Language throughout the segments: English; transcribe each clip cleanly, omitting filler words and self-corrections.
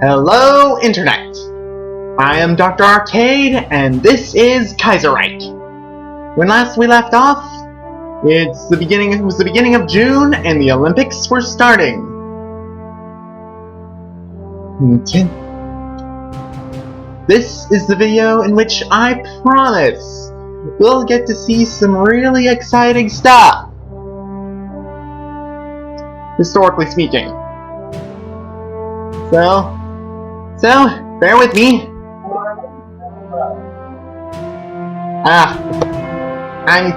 Hello, Internet! I am Dr. Arcade, and this is Kaiserreich. When last we left off, it was the beginning of June, and the Olympics were starting. This is the video in which I promise we'll get to see some really exciting stuff, historically speaking. So, bear with me. I'm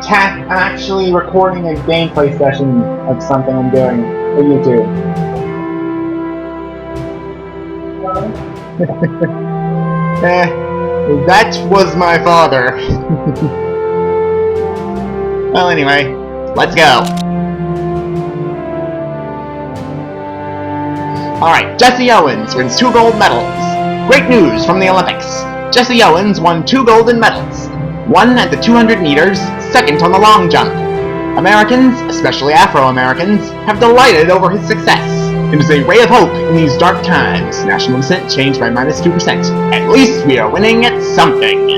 actually recording a gameplay session of something I'm doing for YouTube. That was my father. Well, anyway, let's go. Alright, Jesse Owens wins 2 gold medals. Great news from the Olympics. Jesse Owens won 2 golden medals. 1 at the 200 meters, 2nd on the long jump. Americans, especially Afro-Americans, have delighted over his success. It is a ray of hope in these dark times. National dissent changed by -2%. At least we are winning at something.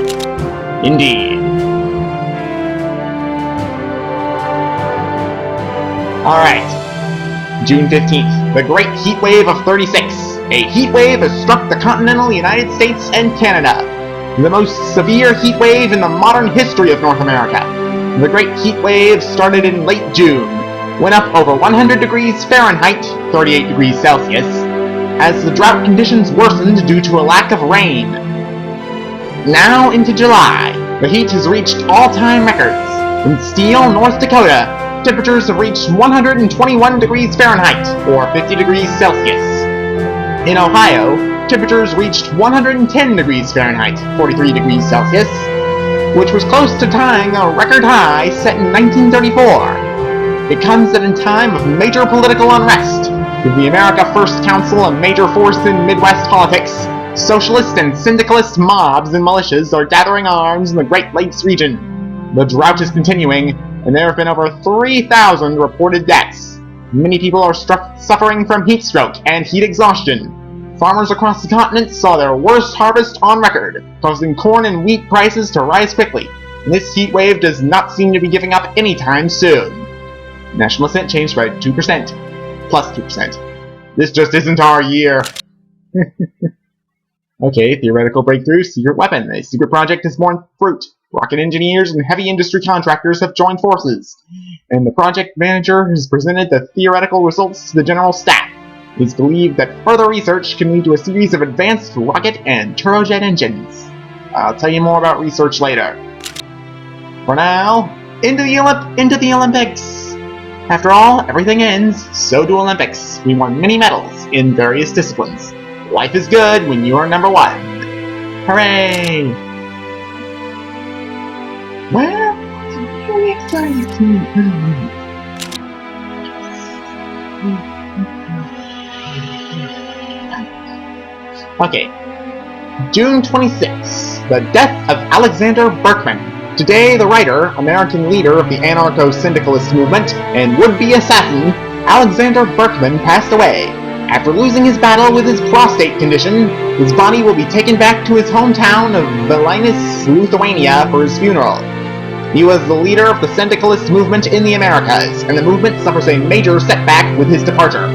Indeed. Alright. June 15th, the Great Heat Wave of 36. A heat wave has struck the continental United States and Canada. The most severe heat wave in the modern history of North America. The Great Heat Wave started in late June, went up over 100 degrees Fahrenheit, 38 degrees Celsius, as the drought conditions worsened due to a lack of rain. Now into July, the heat has reached all-time records. In Steele, North Dakota, temperatures have reached 121 degrees Fahrenheit, or 50 degrees Celsius. In Ohio, temperatures reached 110 degrees Fahrenheit, 43 degrees Celsius, which was close to tying a record high set in 1934. It comes at a time of major political unrest, with the America First Council a major force in Midwest politics. Socialist and syndicalist mobs and militias are gathering arms in the Great Lakes region. The drought is continuing, and there have been over 3,000 reported deaths. Many people are suffering from heat stroke and heat exhaustion. Farmers across the continent saw their worst harvest on record, causing corn and wheat prices to rise quickly. And this heat wave does not seem to be giving up anytime soon. National dissent changed by 2%. Plus 2%. This just isn't our year. Okay, theoretical breakthrough, secret weapon. A secret project has borne fruit. Rocket engineers and heavy industry contractors have joined forces, and the project manager has presented the theoretical results to the general staff. It is believed that further research can lead to a series of advanced rocket and turbojet engines. I'll tell you more about research later. For now, into the Olympics! After all, everything ends, so do Olympics. We won many medals in various disciplines. Life is good when you are number 1. Hooray! Well, it's really exciting. Okay. June 26. The death of Alexander Berkman. Today, the writer, American leader of the anarcho-syndicalist movement, and would-be assassin, Alexander Berkman passed away. After losing his battle with his prostate condition, his body will be taken back to his hometown of Vilnius, Lithuania for his funeral. He was the leader of the syndicalist movement in the Americas, and the movement suffers a major setback with his departure.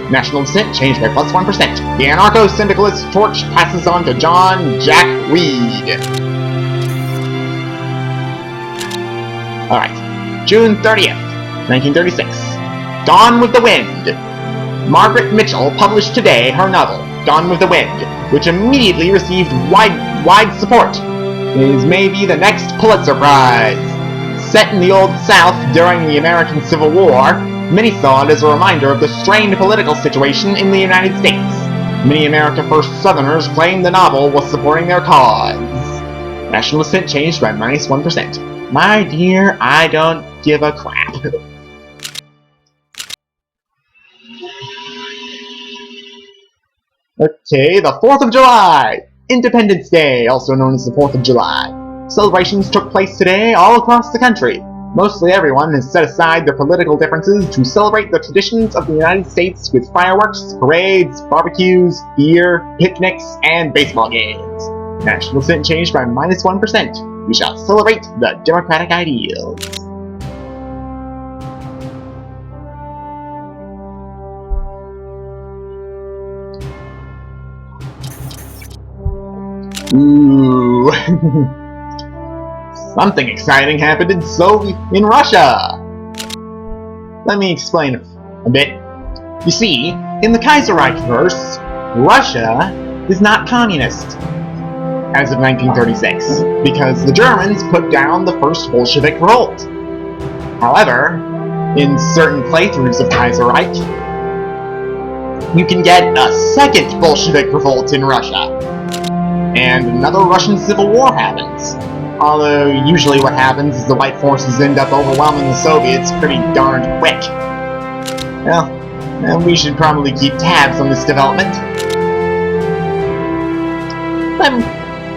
National dissent changed by plus 1%. The anarcho-syndicalist torch passes on to John Jack Reed. Alright, June 30th, 1936. Gone with the Wind. Margaret Mitchell published today her novel, Gone with the Wind, which immediately received wide support. It is maybe the next Pulitzer Prize. Set in the Old South during the American Civil War, many saw it as a reminder of the strained political situation in the United States. Many America First Southerners claimed the novel was supporting their cause. National dissent changed by -1%. My dear, I don't give a crap. Okay, the 4th of July! Independence Day, also known as the 4th of July. Celebrations took place today all across the country. Mostly everyone has set aside their political differences to celebrate the traditions of the United States with fireworks, parades, barbecues, beer, picnics, and baseball games. National sin changed by -1%. We shall celebrate the democratic ideals. Ooh. Something exciting happened in Russia! Let me explain a bit. You see, in the Kaiserreich verse, Russia is not communist as of 1936, because the Germans put down the first Bolshevik revolt. However, in certain playthroughs of Kaiserreich, you can get a second Bolshevik revolt in Russia, and another Russian Civil War happens. Although, usually what happens is the white forces end up overwhelming the Soviets pretty darned quick. Well, we should probably keep tabs on this development. I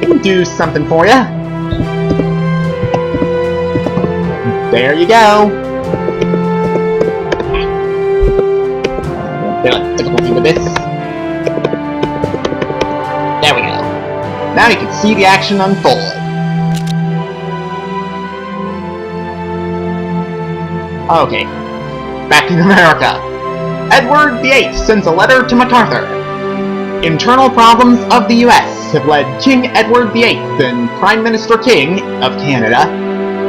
can do something for you. There you go. Difficulty with this. There we go. Now you can see the action unfold. Okay, back in America. Edward VIII sends a letter to MacArthur. Internal problems of the U.S. have led King Edward VIII and Prime Minister King of Canada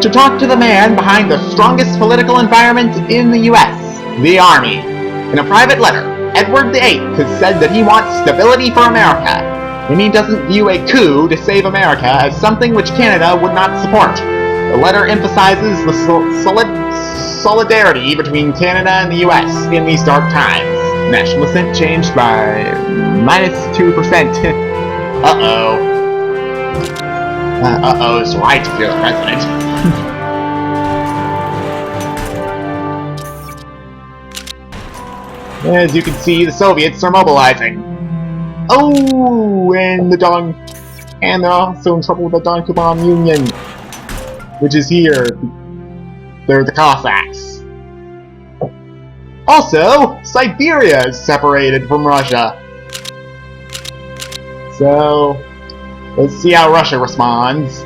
to talk to the man behind the strongest political environment in the U.S., the Army. In a private letter, Edward VIII has said that he wants stability for America, and he doesn't view a coup to save America as something which Canada would not support. The letter emphasizes the solidarity between Canada and the U.S. in these dark times. National assent changed by -2%. Uh-oh. Uh-oh's right if you're the president. As you can see, the Soviets are mobilizing. Oh, and they're also in trouble with the Don Kuban Union, which is here. They're the Cossacks. Also, Siberia is separated from Russia. So, let's see how Russia responds.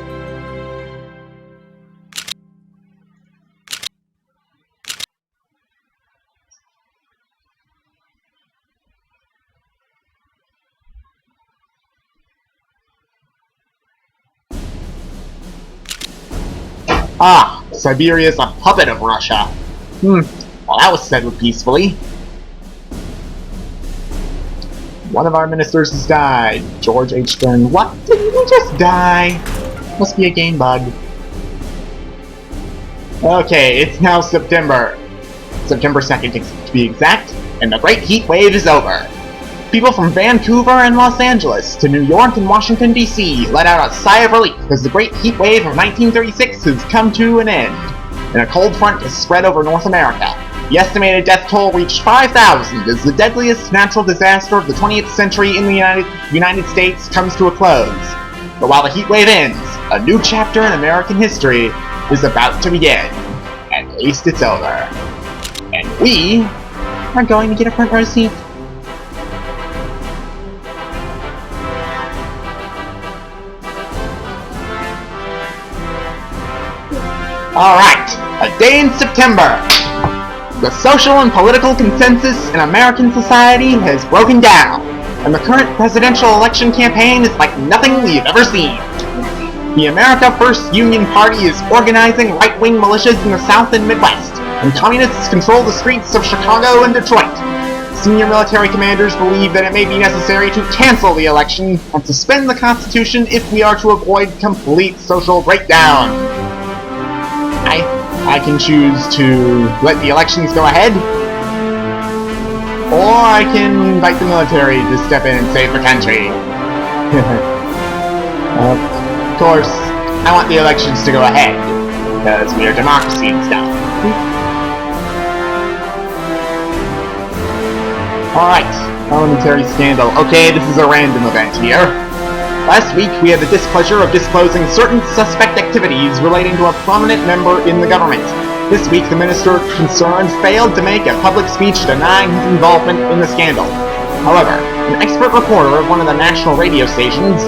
Ah, Siberia is a puppet of Russia. Well, that was settled peacefully. One of our ministers has died. George H. Stern. What? Didn't he just die? Must be a game bug. Okay, it's now September. September 2nd to be exact, and the great heat wave is over. People from Vancouver and Los Angeles to New York and Washington, D.C. let out a sigh of relief as the great heat wave of 1936 has come to an end, and a cold front has spread over North America. The estimated death toll reached 5,000 as the deadliest natural disaster of the 20th century in the United States comes to a close. But while the heat wave ends, a new chapter in American history is about to begin. At least it's over. And we are going to get a front row seat. Alright, a day in September. The social and political consensus in American society has broken down, and the current presidential election campaign is like nothing we've ever seen. The America First Union Party is organizing right-wing militias in the South and Midwest, and communists control the streets of Chicago and Detroit. Senior military commanders believe that it may be necessary to cancel the election and suspend the Constitution if we are to avoid complete social breakdown. I can choose to let the elections go ahead, or I can invite the military to step in and save the country. Of course, I want the elections to go ahead, because we are democracy and stuff. Alright, parliamentary scandal. Okay, this is a random event here. Last week, we had the displeasure of disclosing certain suspect activities relating to a prominent member in the government. This week, the minister concerned failed to make a public speech denying his involvement in the scandal. However, an expert reporter of one of the national radio stations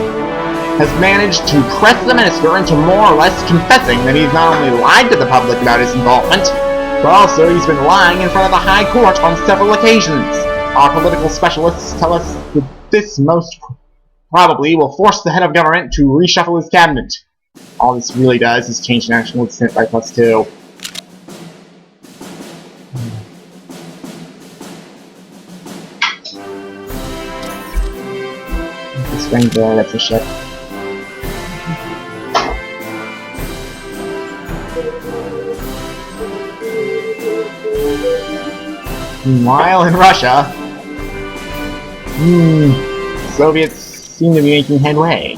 has managed to press the minister into more or less confessing that he's not only lied to the public about his involvement, but also he's been lying in front of the High Court on several occasions. Our political specialists tell us that this most probably will force the head of government to reshuffle his cabinet. All this really does is change national consent by +2. This thing there, that's a ship. Meanwhile, in Russia, Soviets seem to be making headway,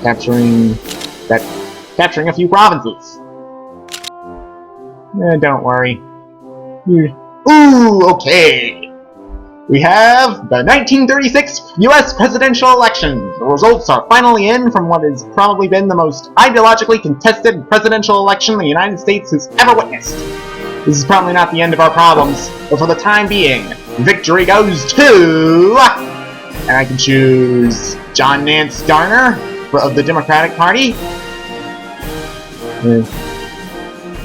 capturing a few provinces. Don't worry. Ooh, okay. We have the 1936 U.S. presidential election. The results are finally in from what has probably been the most ideologically contested presidential election the United States has ever witnessed. This is probably not the end of our problems, but for the time being, victory goes to... And I can choose John Nance Garner of the Democratic Party,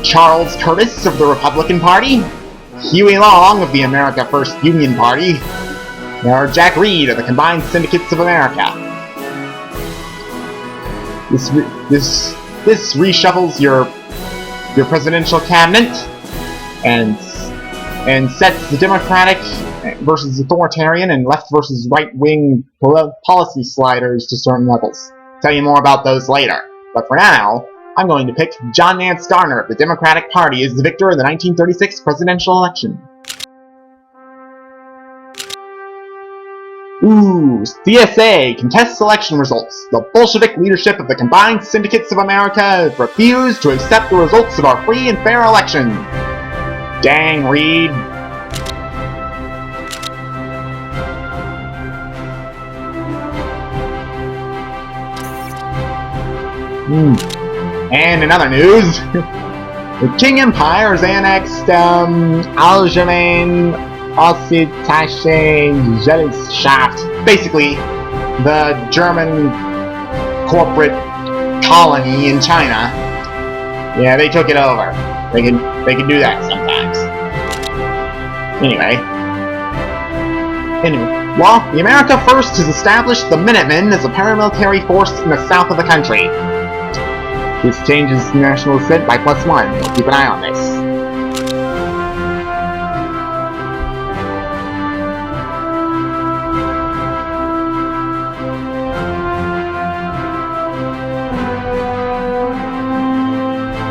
Charles Curtis of the Republican Party, Huey Long of the America First Union Party, or Jack Reed of the Combined Syndicates of America. This reshuffles your presidential cabinet and sets the Democratic versus authoritarian and left versus right-wing policy sliders to certain levels. I'll tell you more about those later. But for now, I'm going to pick John Nance Garner of the Democratic Party as the victor of the 1936 presidential election. Ooh, CSA contests election results. The Bolshevik leadership of the Combined Syndicates of America refused to accept the results of our free and fair election. Dang, Reed. And in other news, the Qing Empire has annexed Allgemeine Ossetische Gesellschaft, basically the German corporate colony in China. Yeah, they took it over. They can do that sometimes. Anyway, well, the America First has established the Minutemen as a paramilitary force in the south of the country. This changes national consent by +1. We'll keep an eye on this.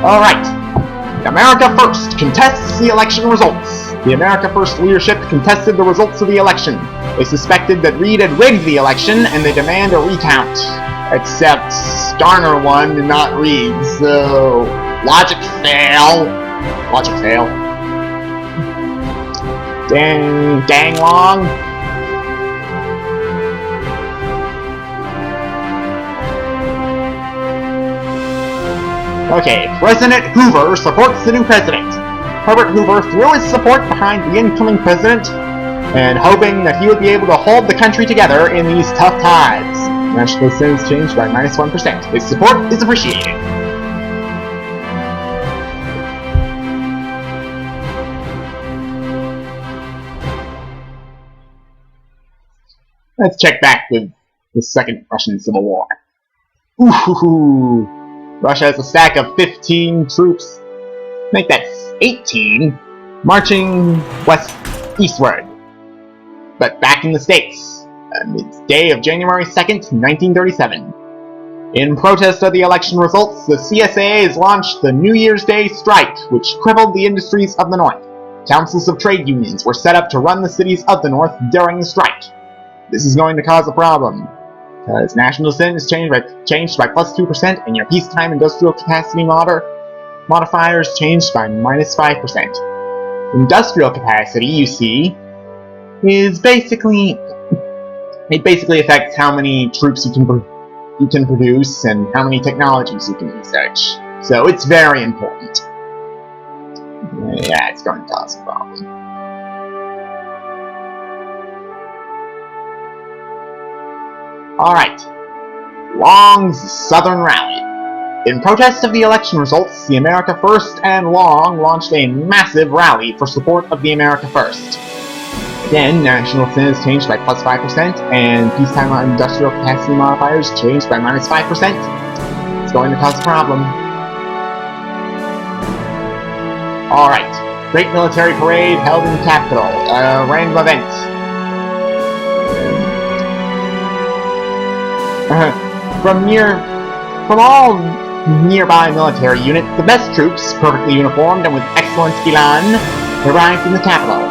Alright. America First contests the election results. The America First leadership contested the results of the election. They suspected that Reed had rigged the election, and they demand a recount. Except Garner won and not Reed, so... Logic fail. Logic fail. Dang Long. Okay, President Hoover supports the new president. Herbert Hoover threw his support behind the incoming president, and hoping that he would be able to hold the country together in these tough times. National consent is changed by -1%. His support is appreciated. Let's check back with the Second Russian Civil War. Ooh, Russia has a stack of 15 troops. Make that 18, marching eastward. But back in the States. It's day of January 2nd, 1937. In protest of the election results, the CSA has launched the New Year's Day strike, which crippled the industries of the North. Councils of trade unions were set up to run the cities of the North during the strike. This is going to cause a problem, because national consent is changed by +2%, and your peacetime industrial capacity modifier is changed by -5%. Industrial capacity, you see, is basically... It basically affects how many troops you can you can produce and how many technologies you can research. So it's very important. Yeah, it's going to cause a problem. Alright. Long's Southern Rally. In protest of the election results, the America First and Long launched a massive rally for support of the America First. Again, national sin is changed by plus 5%, and peacetime industrial capacity modifiers changed by minus 5%. It's going to cause a problem. Alright. Great military parade held in the Capitol. A random event. From all nearby military units, the best troops, perfectly uniformed and with excellent elan, arrived in the Capitol.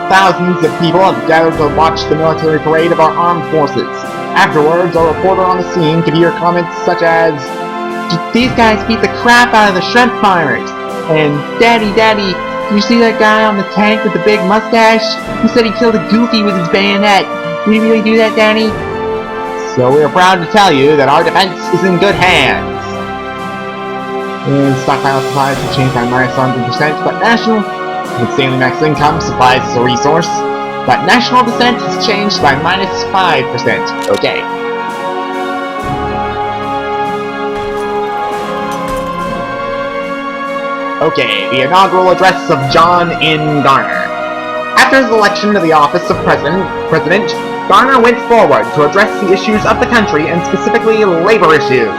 Thousands of people have gathered to watch the military parade of our armed forces. Afterwards, a reporter on the scene could hear comments such as, "These guys beat the crap out of the shrimp farmers," and Daddy, did you see that guy on the tank with the big mustache? He said he killed a goofy with his bayonet. Did he really do that, Danny?" So we are proud to tell you that our defense is in good hands. And stockpile supplies have changed by minus 100%, but national... Insanely max income supplies is a resource, but national descent has changed by minus 5%. Okay. Okay, the inaugural address of John N. Garner. After his election to the office of President, Garner went forward to address the issues of the country and specifically labor issues.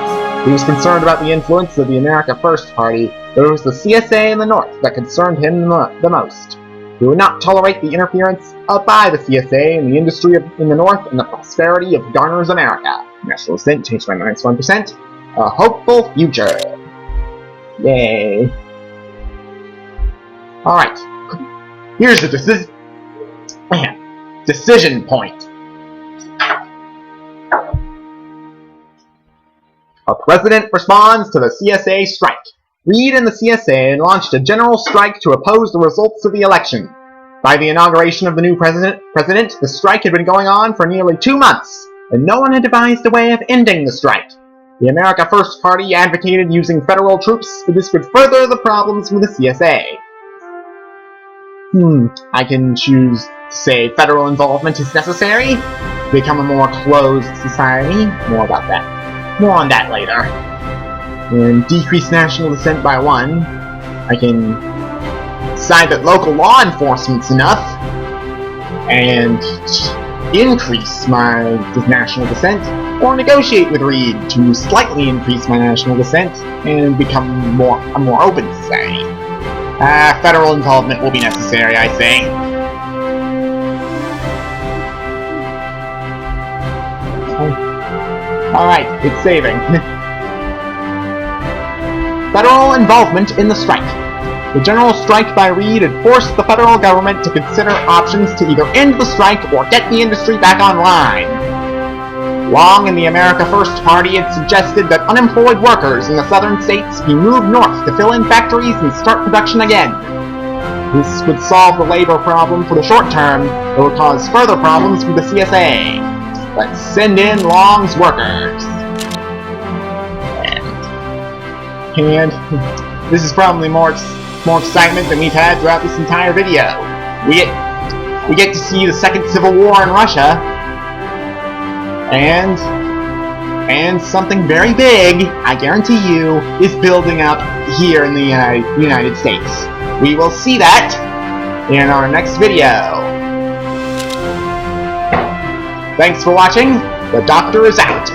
He was concerned about the influence of the America First Party, but it was the CSA in the North that concerned him the most. He would not tolerate the interference by the CSA in the industry in the North and the prosperity of Garner's America. National descent changed by minus 1%. A hopeful future. Yay. Alright. Here's the decision point. A president responds to the CSA strike. Reed and the CSA launched a general strike to oppose the results of the election. By the inauguration of the new president, the strike had been going on for nearly 2 months, and no one had devised a way of ending the strike. The America First Party advocated using federal troops, but this would further the problems with the CSA. I can choose to say federal involvement is necessary, become a more closed society. More about that. More on that later. And decrease national descent by 1. I can decide that local law enforcement's enough, and increase my national descent, or negotiate with Reed to slightly increase my national descent and become a more open society. Federal involvement will be necessary, I say. Alright, it's saving. Federal involvement in the strike. The general strike by Reed had forced the federal government to consider options to either end the strike or get the industry back online. Long and the America First Party had suggested that unemployed workers in the southern states be moved north to fill in factories and start production again. This would solve the labor problem for the short term, but would cause further problems with the CSA. Let's send in Long's workers. And this is probably more excitement than we've had throughout this entire video. We get to see the Second Civil War in Russia, and something very big, I guarantee you, is building up here in the United States. We will see that in our next video. Thanks for watching. The Doctor is out.